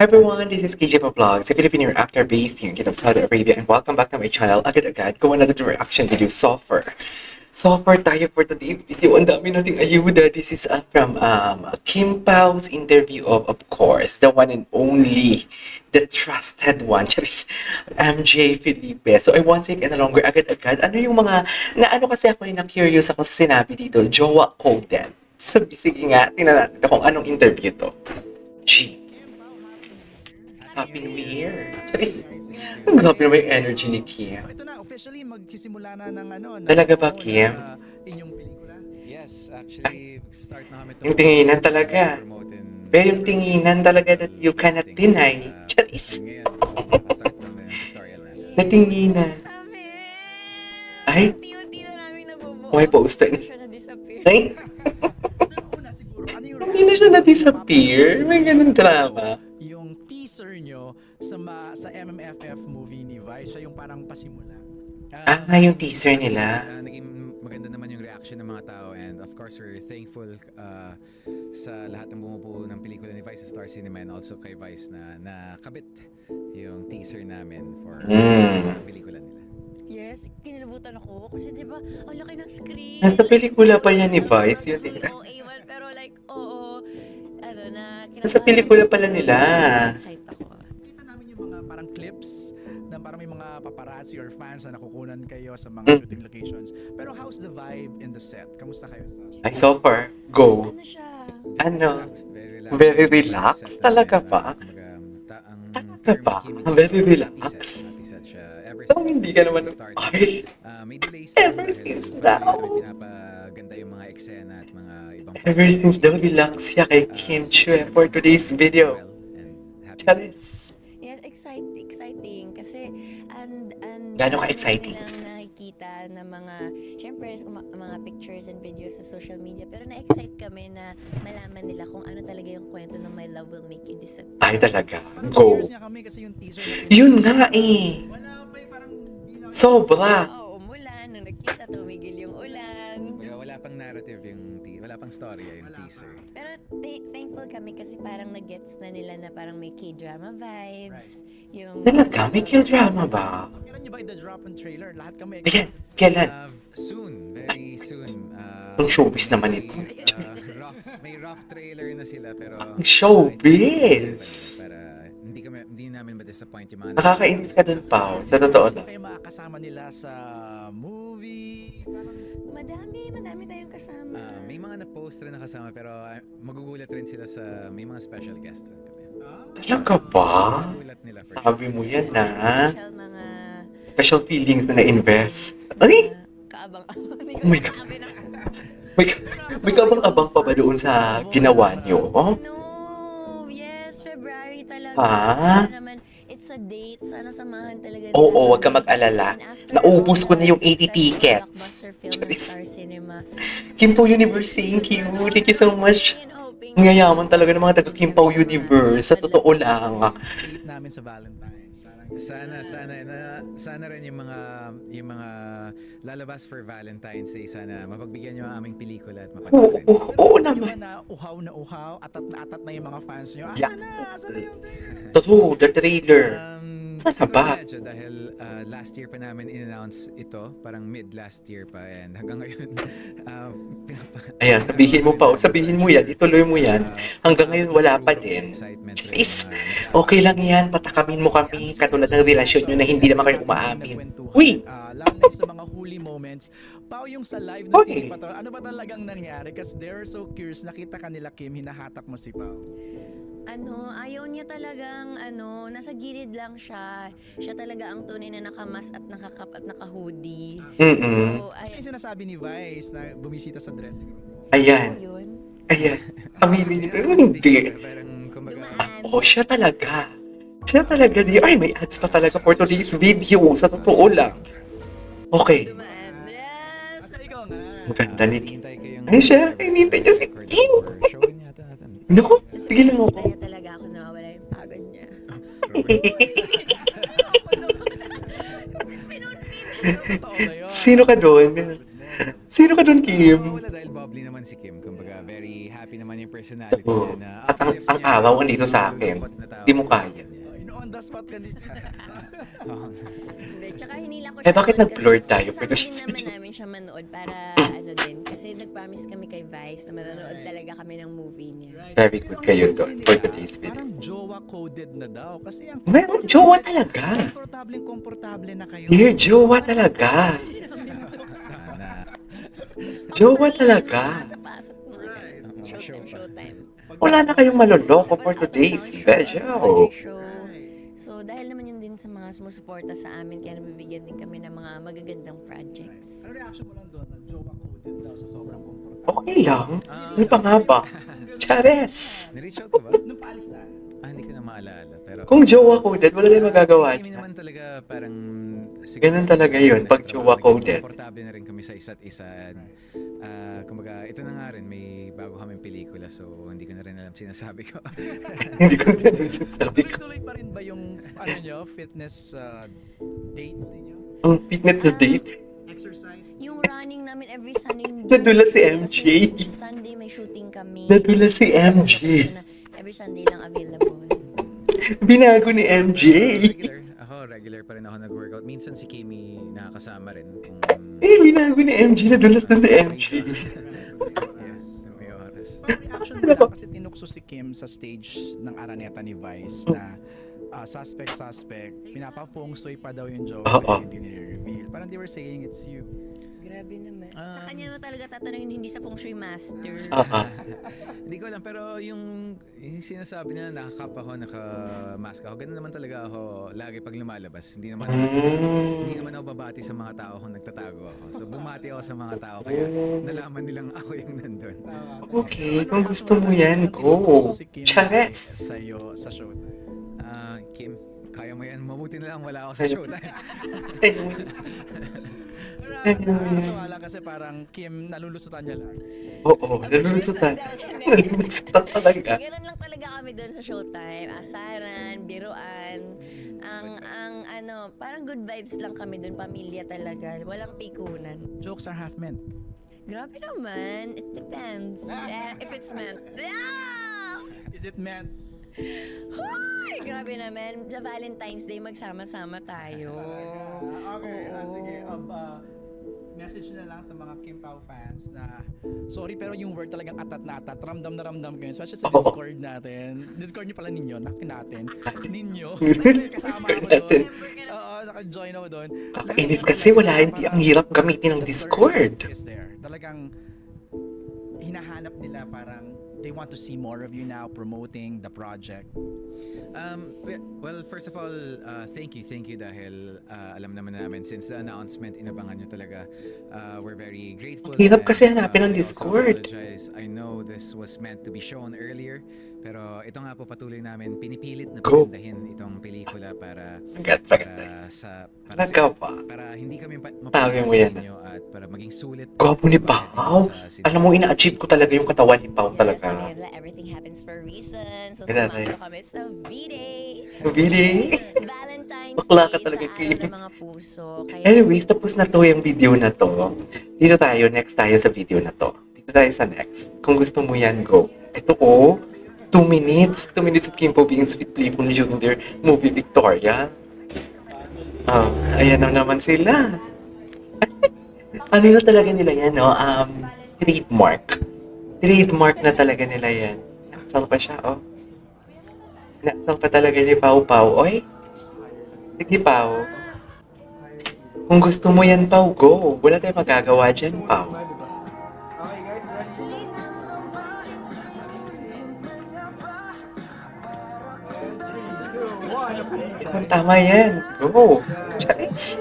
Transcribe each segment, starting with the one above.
Everyone, this is KJ Vlogs, a Filipino actor based here in Saudi Arabia, and welcome back to my channel. Agad-agad, gawa natin yung reaction video, Suffer tayo for today's video. Ang dami nating ayuda. This is from Kim Pau's interview of course, the one and only, the trusted one, Charis, MJ Felipe. So I won't take any longer, agad-agad. Ano yung mga, kasi ako yung na-curious ako sa sinabi dito, jowa coded. So sige nga, tingnan natin kung anong interview to. G. Happy New Year! Charis, ang grabe naman yung energy ni Kim. So ito na, officially magsisimula na ng ano. Talaga ba, Kim? Inyong pelikula. Yes, actually, start na kami Yung tinginan talaga. Pero yung tinginan talaga that you cannot deny. Charis! Start na ng tutorial na. Natinginan. Ay? Unti-unti na namin nabubuo. May poster Hindi niya. siya na-disappear. Ay! Una siguro, ano yung Hindi na siya na-disappear. May ganun drama. yung teaser nyo sa MMFF movie ni Vice, siya yung parang pasimula. Yung teaser nila. Naging maganda naman yung reaction ng mga tao, and of course we're thankful sa lahat ng bumubuo ng pelikula ni Vice sa Star Cinema, and also kay Vice na nakabit yung teaser namin for sa pelikula nila. Yes, kinilabutan ako. Kasi di ba, ang laki ng screen. Nasa pelikula pa yan ni Vice. Yung tingnan. Oo, A1, pero like, oo. Ano na, Nasa pelikula pala nila. Excited ako. Kita namin yung mga parang clips na parang may mga paparazzi or fans na nakukunan kayo sa mga shooting locations. Pero how's the vibe in the set? Kamusta kayo sa shoot? Ay, so far, go. Ano siya? Ano? Very Very relaxed? Talaga ba? Talaga ba? Very relaxed? Parang hindi ka naman, ay, may delays ever since daw. pinapaganda yung mga eksena at mga ibang Ever since daw relax siya kay Kim Chue for today's video. Charis. Yes, exciting. Kasi, and Gaano ka-exciting? Lang nakikita na mga, syempre, mga pictures and videos sa social media. Pero na-excite kami na malaman nila kung ano talaga yung kwento ng My Love Will Make You Disappear. Ay, talaga. Go. Curious nga kami kasi yung teaser na Yun nga eh. wala pa yung parang Sobra. Oo, umulan. Nung nagkita, tumigil yung ulan. Wala pang narrative wala pang story yung teaser. Pero thankful kami kasi parang nag-gets na nila na parang may K-drama vibes. Yung Talaga? May kill drama ba? So, kailan nyo ba i-drop ang trailer? Lahat kami Ayan, kailan? Soon, very soon. Ang showbiz naman ito. May rough trailer na sila, pero Ang showbiz! para hindi namin ma-disappoint yung mga Nakakainis ka dun, Pao. Sa totoo Sino lang. kayo makakasama nila sa movie? Parang madami tayong kasama. may mga na-post rin na kasama, pero magugulat rin sila sa may mga special guest rin kami. Talaga ba? Magugulat nila for Sabi mo yan na. Special mga Special feelings na na-invest. Ay! kaabang-abang. Hindi ko Oh my God. masabi na. May kabang-abang pa ba doon sa ginawa nyo? No, yes, February talaga. Ah? Pero naman, it's a date. Sana samahan talaga. Oo, nila wag ka kami. mag-alala. And after Naubos ko na yung all 80 the tickets. blockbuster film ng Charis. Star Cinema. Kimpo Universe, thank you. Thank you so much. And hoping Ang yayaman talaga ng mga taga Kimpaw Universe. Sa totoo lang. date namin sa Valentine's. Parang Sana rin yung mga lalabas for Valentine's Day, sana mapagbigyan niyo ang aming pelikula at Oo, mapanood. oo, oo Yung naman. ba na uhaw, atat na yung mga fans nyo. Yeah. Asa na yung Totoo, the trailer. Sana Siguro ba? medyo dahil last year pa namin in-announce ito, parang mid last year pa, and hanggang ngayon Ayan, sabihin mo pa. Sabihin mo yan. Ituloy mo yan. Hanggang ngayon wala pa din. Excitement rin, Please. Okay lang yan. Patakamin mo kami. Katulad ng relasyon nyo na hindi naman kayo umaamin. Uy! Lalo na sa mga huli moments. Pao yung sa live ng Uy! TV Patrol, ano ba talagang nangyari? Kasi they're so curious, nakita ka nila Kim, hinahatak mo si Pao. ayaw niya talagang, nasa gilid lang siya. Siya talaga ang tunay na nakamask at nakakap at naka-hoodie. Mm-mm. So, Ano yung sinasabi ni Vice na bumisita sa dressing room? Ayan. yun. Ayan. Aminin niyo. Hindi. parang kumbaga Dumaan. Oh, siya talaga. Siya talaga. Ay, may ads pa talaga for today's video. Sa totoo lang. Okay. Dumaan. Yes! Asa ikaw nga. Ang ganda ni Kim. hinihintay ko yung Ay, siya. Hinihintay niya si record Kim. for showing yata natin. No, sige lang ako. Kaya talaga ako nawawala yung pagod niya. Totoo ba yun? Sino ka doon? Sino ka dun, Kim? Wala dahil bubbly naman si Kim. Kumbaga, very happy naman yung personality Oo. niya na At ang, uplift ang niya araw yung andito sa akin. malulungkot na tao Di mo sa kaya. buhay niya. On the spot ka dito. Oo. Hindi, tsaka hinila ko Eh, bakit manood nag-blur kasi tayo for kasama this din naman video? namin siya manood para ano din. Kasi nag-promise kami kay Vice na manonood talaga kami ng movie niya. Very good kayo doon for today's video. Parang jowa coded na daw. Kasi ang Meron, jowa talaga. komportable na kayo. Dear, jowa talaga. Na, Jowa talaga. Pasok-pasok mo. Mga show Showtime, pa. showtime. Wala na kayong maloloko for Out of today's town video. show. So, dahil naman yun din sa mga sumusuporta sa amin, kaya nabibigyan din kami ng mga magagandang projects. Ano reaction mo lang doon na jowa coded daw sa sobrang komportable? Okay lang. May pa nga ba? Chares. Nireach out ko ba? Nung paalis na, Hindi ko na maalala. Pero, Kung jowa coded, wala tayong magagawa si Kimi dyan. naman talaga parang... Ganun talaga yun, pag jowa coded. Komportable na rin kami sa isa't isa. Kumbaga, ito na nga rin, may bago kaming pelikula so hindi ko na rin alam sinasabi ko. Hindi ko din alam sinasabi ko. tuloy-tuloy pa rin ba yung ano nyo, fitness dates ninyo? Ang fitness na date. Exercise? Yung running namin every Sunday. Nadula si MJ. Kasi Sunday may shooting kami. Nadula si MJ. Every Sunday lang available. Binago ni MJ. Regular pa rin ako nag-workout. Minsan si Kimi nakakasama rin. Kung, Eh, binago ni MJ. Nadulas na si MJ. yes, may oras. Parang reaction nila kasi tinukso si Kim sa stage ng Araneta ni Vice na suspect, pinapa-feng shui pa daw yung joke Oo. hindi nire-reveal. Parang they were saying it's you. Grabe naman. Sa kanya mo talaga tatanungin, hindi sa feng shui master. Hindi ko alam, pero yung sinasabi na nakakap ako, naka-mask ako, ganun naman talaga ako lagi pag lumalabas. Hindi naman ako babati sa mga tao kung nagtatago ako. So bumati ako sa mga tao kaya nalaman nilang ako yung nandun. Okay, kung gusto mo yan, go. Chares. Sa'yo, sa show. Kim, kaya mo yan. Mabuti na lang wala ako sa showtime. Nakakatawa lang kasi parang Kim, nalulusutan niya lang. Oo, nalulusutan. Nalulusutan talaga. Ganun lang talaga kami doon sa showtime. Asaran, biruan. Ang ano, parang good vibes lang kami doon. Pamilya talaga. Walang pikunan. Jokes are half meant. Grabe naman. It depends. If it's meant. Ah! Is it meant? Hoy! Grabe naman. Sa Valentine's Day, magsama-sama tayo. Okay, Oo. sige. Message na lang sa mga Kim Pao fans na sorry pero yung word talagang atat na atat. Ramdam na ramdam ko yun. Especially sa Discord natin. Discord nyo pala ninyo. Natin. Ninyo. Kasama Discord ako natin. doon. Oo, naka-join ako doon. Kakainis kasi wala, hindi ang hirap gamitin ng Discord. Is there. Talagang hinahanap nila parang they want to see more of you now promoting the project. Well, first of all, thank you dahil alam naman namin since the announcement, inabangan nyo talaga. We're very grateful. Hirap kasi and, hanapin ang we also Discord. apologize. I know this was meant to be shown earlier, pero ito nga po patuloy namin pinipilit na Go. pagandahin itong pelikula para Agad. para hindi kami Sabi mo sa yan. inyo at para maging sulit. Gwapo ni Pao. Alam mo, ina-achieve ko talaga yung katawan ni Pao Sabi talaga. nila, everything happens for a reason. So, Grabe. sumama kami sa V-Day. Really? Valentine's Bakla ka Day talaga, sa Kim. araw ng mga puso. Kaya, Anyways, tapos na to yung video na to. Dito tayo, next tayo sa video na to. Dito tayo sa next. Kung gusto mo yan, go. Ito 2 minutes. 2 minutes of Kim Po being sweet playful during their movie Victoria. Ayan na naman sila. Ano na talaga nila yan, no? Trademark. Trademark na talaga nila yan. Nasal pa siya, oh. Nasal pa talaga ni Pau Pau. Oy, sige Pau. Kung gusto mo yan, Pau, go. Wala tayong magagawa dyan, Pau. Tama yan. Go. Charis.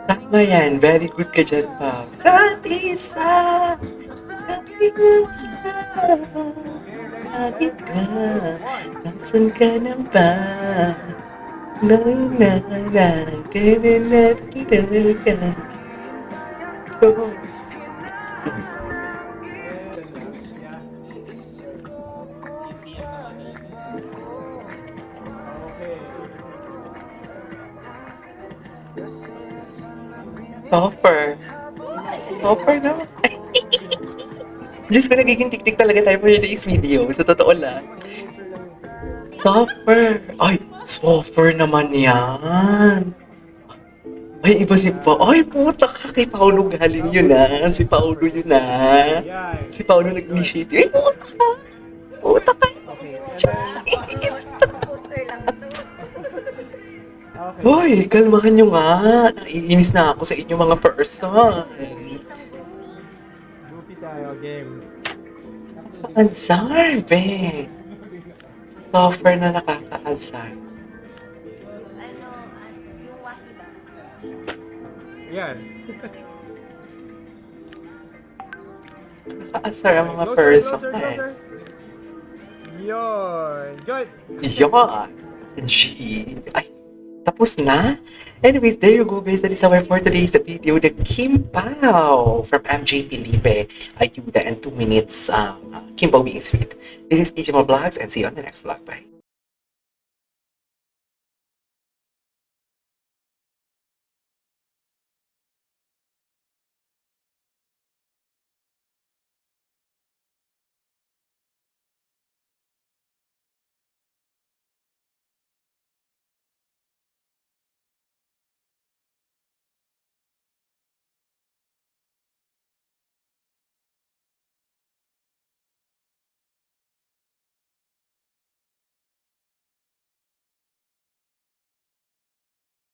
Tama yan. Very good ka dyan, Pau. Sa isa. Lagi ka. Nasaan ka na ba? Go. Suffer. Offer na. Diyos ko, nagiging tik-tik talaga tayo for today's video. Sa totoo lang. Soffer. Ay, soffer naman yan. Ay, iba si Ay, puta ka. Kay Paolo galing yun ah. Si Paolo yun ah. Si Paolo nag-initiate. Ay, puta ka. Puta ka. Yes. Hoy, kalmahan nyo nga. Naiinis na ako sa inyo mga person. Goofy tayo, game. Ansar, be. Soffer na nakaka-ansar. Yung wahi ba? Yan. Nakaka-ansar ang mga Closer, person. closer, closer. Yun. Good. Yon. G. Ay, tapos na? Anyways, there you go guys. That is our for today's video. The Kim Pao from MJ Felipe, Ayuda, and 2 minutes Kim Pao being sweet. This is PGMO Vlogs and see you on the next vlog. Bye.